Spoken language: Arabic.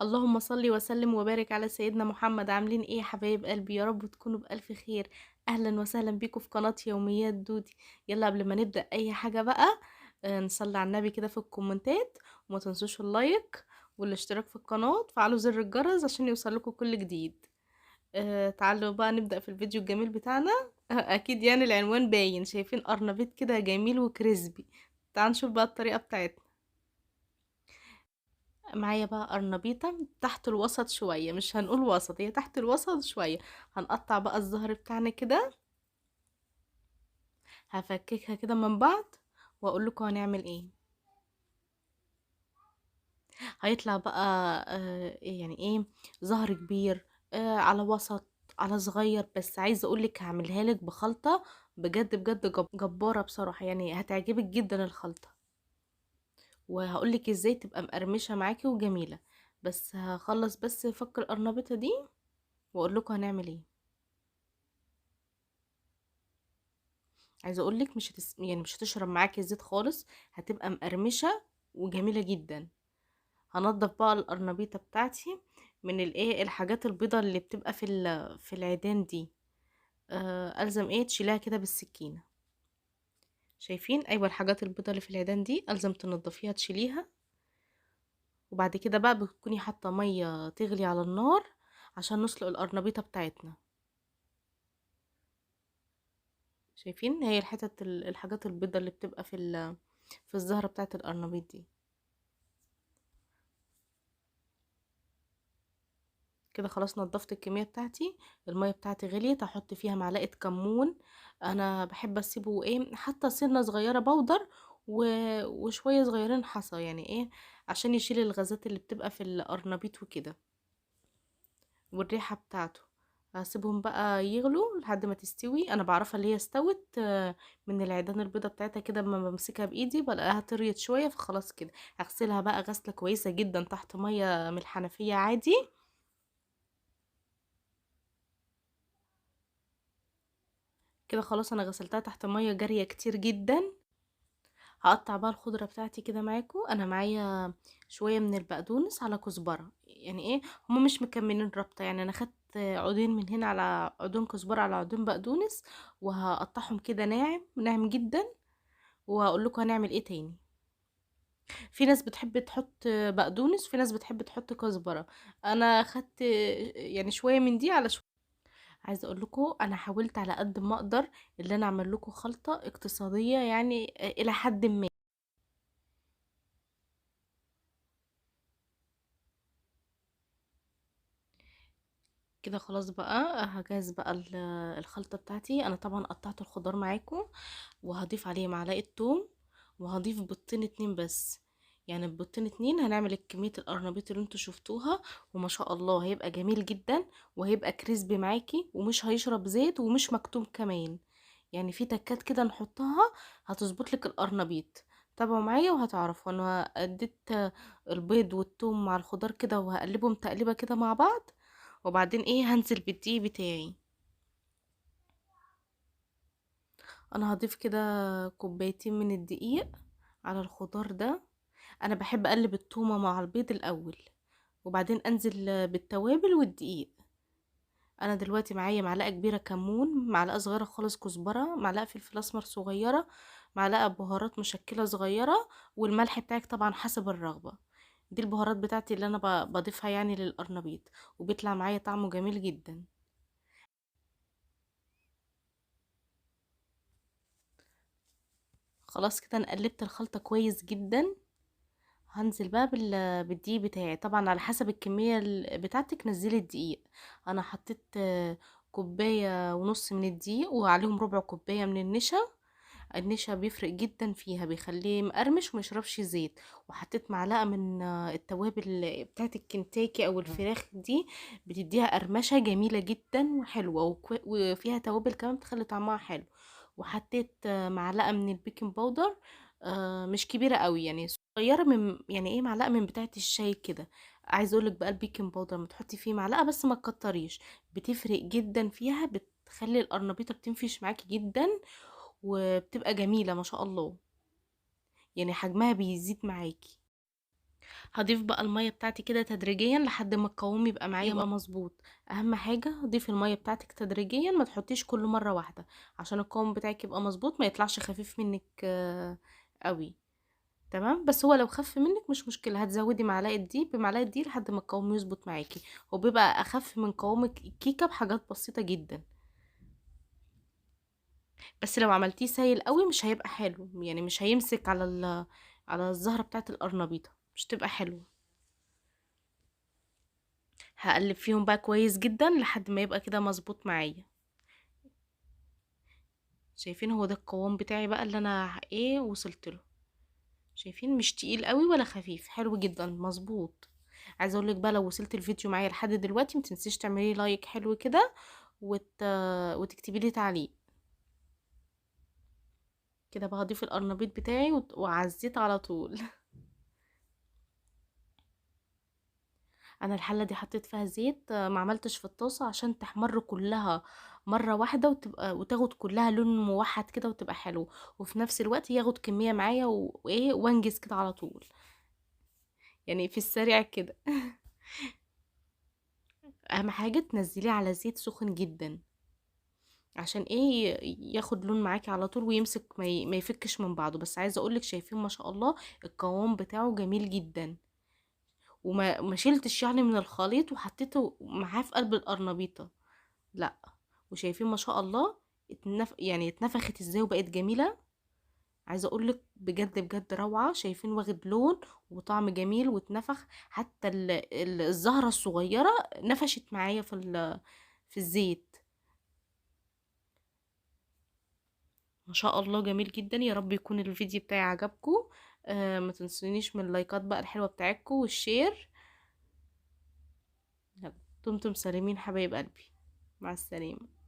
اللهم صل وسلم وبارك على سيدنا محمد. عاملين ايه يا حبايب قلبي؟ يا رب تكونوا بألف خير. اهلا وسهلا بيكم في قناة يوميات دودي. يلا قبل ما نبدأ اي حاجة بقى، نصلي على النبي كده في الكومنتات، وما تنسوش اللايك والاشتراك في القناة، وتفعلوا زر الجرس عشان يوصلكم كل جديد. تعالوا بقى نبدأ في الفيديو الجميل بتاعنا. اكيد يعني العنوان باين، شايفين قرنبيط كده جميل وكريسبي. تعالوا نشوف بقى الطريقة بتاعتنا. معايا بقى قرنبيطة تحت الوسط شوية، مش هنقول وسط، هي تحت الوسط شوية. هنقطع بقى الظهر بتاعنا كده، هفككها كده من بعض واقول لكم هنعمل ايه. هيطلع بقى إيه يعني ايه، ظهر كبير، على وسط، على صغير. بس عايزه اقول لك هعملها لك بخلطة بجد بجد جبارة بصراحة، يعني هتعجبك جدا الخلطة. وهقول لك ازاي تبقى مقرمشة معاكي وجميلة. بس هخلص بس فك القرنبيطة دي واقول لكم هنعمل ايه. عايزه اقول لك يعني مش هتشرب معاكي زيت خالص، هتبقى مقرمشه وجميله جدا. هنضف بقى القرنبيطه بتاعتي من الايه، الحاجات البيضه اللي بتبقى في العيدان دي. الزم ايه تشيلها كده بالسكينه. شايفين؟ ايوه، الحاجات البيضه اللي في العيدان دي الزم تنضفيها تشيليها. وبعد كده بقى بتكوني حاطه ميه تغلي على النار عشان نسلق القرنبيطه بتاعتنا. شايفين؟ هي الحاجات البيضه اللي بتبقى في الزهره بتاعت القرنبيط دي. كده خلاص نضفت الكمية بتاعتي. المية بتاعتي غليت، هحط فيها معلقة كمون. انا بحب اسيبه ايه، حتى سنة صغيرة بودر وشوية صغيرين حصى، يعني ايه، عشان يشيل الغازات اللي بتبقى في القرنبيط وكده، والريحة بتاعته. هسيبهم بقى يغلوا لحد ما تستوي. انا بعرفها اللي هي استوت من العيدان البيضة بتاعتها كده، اما بمسكها بايدي بلاقيها طريت شوية، فخلاص كده هغسلها بقى غسلة كويسة جدا تحت مية من الحنفية عادي. كده خلاص انا غسلتها تحت ميه جاريه كتير جدا. هقطع بقى الخضره بتاعتي كده معاكم. انا معايا شويه من البقدونس على كزبره، يعني ايه، هما مش مكملين ربطه، يعني انا خدت عودين من هنا على عودين كزبره على عودين بقدونس، وهقطعهم كده ناعم ناعم جدا. وهقول لكم هنعمل ايه تاني. في ناس بتحب تحط بقدونس، في ناس بتحب تحط كزبره. انا خدت يعني شويه من دي على شويه. عايزه اقول لكم انا حاولت على قد ما اقدر اللي انا اعمل لكم خلطه اقتصاديه، يعني الى حد ما. كده خلاص بقى هجهز بقى الخلطه بتاعتي. انا طبعا قطعت الخضار معاكم، وهضيف عليه معلقه توم، وهضيف بيضتين اتنين بس. يعني بيضتين اتنين هنعمل كميه القرنبيط اللي انتوا شفتوها. وما شاء الله هيبقى جميل جدا، وهيبقى كريسبي معاكي، ومش هيشرب زيت، ومش مكتوم كمان. يعني في تكات كده نحطها هتظبط لك القرنبيط. تابعوا معايا وهتعرفوا. انا اديت البيض والثوم مع الخضار كده، وهقلبهم تقليبه كده مع بعض. وبعدين ايه، هنزل بالدقيق بتاعي. انا هضيف كده كوبايتين من الدقيق على الخضار ده. انا بحب اقلب الثومه مع البيض الاول، وبعدين انزل بالتوابل والدقيق. انا دلوقتي معايا معلقه كبيره كمون، معلقه صغيره خالص كزبره، معلقه فلفل اسمر صغيره، معلقه بهارات مشكله صغيره، والملح بتاعك طبعا حسب الرغبه. دي البهارات بتاعتي اللي انا بضيفها يعني للقرنبيط، وبيطلع معايا طعمه جميل جدا. خلاص كده انا قلبت الخلطه كويس جدا. هنزل بقى بالدقيق بتاعي، طبعا على حسب الكميه بتاعتك نزلي الدقيق. انا حطيت كوبايه ونص من الدقيق، وعليهم ربع كوبايه من النشا. النشا بيفرق جدا فيها، بيخليه مقرمش وميشربش زيت. وحطيت معلقة من التوابل بتاعت الكنتاكي او الفراخ دي، بتديها قرمشة جميلة جدا وحلوة، وفيها توابل كمان بتخلي طعمها حلو. وحطيت معلقة من البيكنج باودر، مش كبيرة قوي، يعني صغيرة، من يعني ايه، معلقة من بتاعة الشاي كده. عايزه اقولك بقى البيكنج باودر ما تحطي فيه معلقة بس، ما تكتريش. بتفرق جدا فيها، بتخلي القرنبيطة بتنفش معاكي جدا، وبتبقى جميلة ما شاء الله، يعني حجمها بيزيد معاكي. هضيف بقى المية بتاعتي كده تدريجيا لحد ما القوام يبقى معايا مظبوط. اهم حاجة ضيفي المية بتاعتك تدريجيا، ما تحطيش كل مرة واحدة، عشان القوام بتاعك يبقى مظبوط، ما يطلعش خفيف منك قوي. تمام. بس هو لو خف منك مش مشكلة، هتزودي معلقة دي بمعلقة دي لحد ما القوام يظبط معاكي. هو بيبقى اخف من قوام الكيكة بحاجات بسيطة جدا. بس لو عملتيه سايل قوي مش هيبقى حلو، يعني مش هيمسك على على الزهرة بتاعت القرنبيطة، مش تبقى حلوة. هقلب فيهم بقى كويس جدا لحد ما يبقى كده مظبوط معايا. شايفين؟ هو ده القوام بتاعي بقى اللي انا ايه وصلت له. شايفين؟ مش تقيل قوي ولا خفيف، حلو جدا مظبوط. عايزه اقول لك بقى، لو وصلت الفيديو معايا لحد دلوقتي متنسيش تعملي لايك حلو كده، وتكتبي لي تعليق. كده بقى هضيف القرنبيط بتاعي وعلى الزيت على طول. انا الحله دي حطيت فيها زيت، ما عملتش في الطاسه عشان تحمر كلها مره واحده، وتاخد كلها لون موحد كده وتبقى حلو، وفي نفس الوقت ياخد كميه معايا وايه وانجز كده على طول، يعني في السريع كده. اهم حاجه تنزليه على زيت سخن جدا، عشان ايه ياخد لون معاكي على طول ويمسك، ما يفكش من بعضه. بس عايزه اقولك، شايفين ما شاء الله القوام بتاعه جميل جدا، وما ما شلتش يعني من الخليط وحطيته معاه في قلب القرنبيطه، لا. وشايفين ما شاء الله يعني اتنفخت ازاي وبقت جميله. عايزه اقولك بجد بجد روعه. شايفين؟ واخد لون وطعم جميل واتنفخ، حتى الزهره الصغيره نفشت معايا في الزيت. ما شاء الله جميل جدا. يا رب يكون الفيديو بتاعي عجبكم. ما تنسونيش من اللايكات بقى الحلوه بتاعتكم والشير. يلا، دمتم سالمين حبايب قلبي. مع السلامه.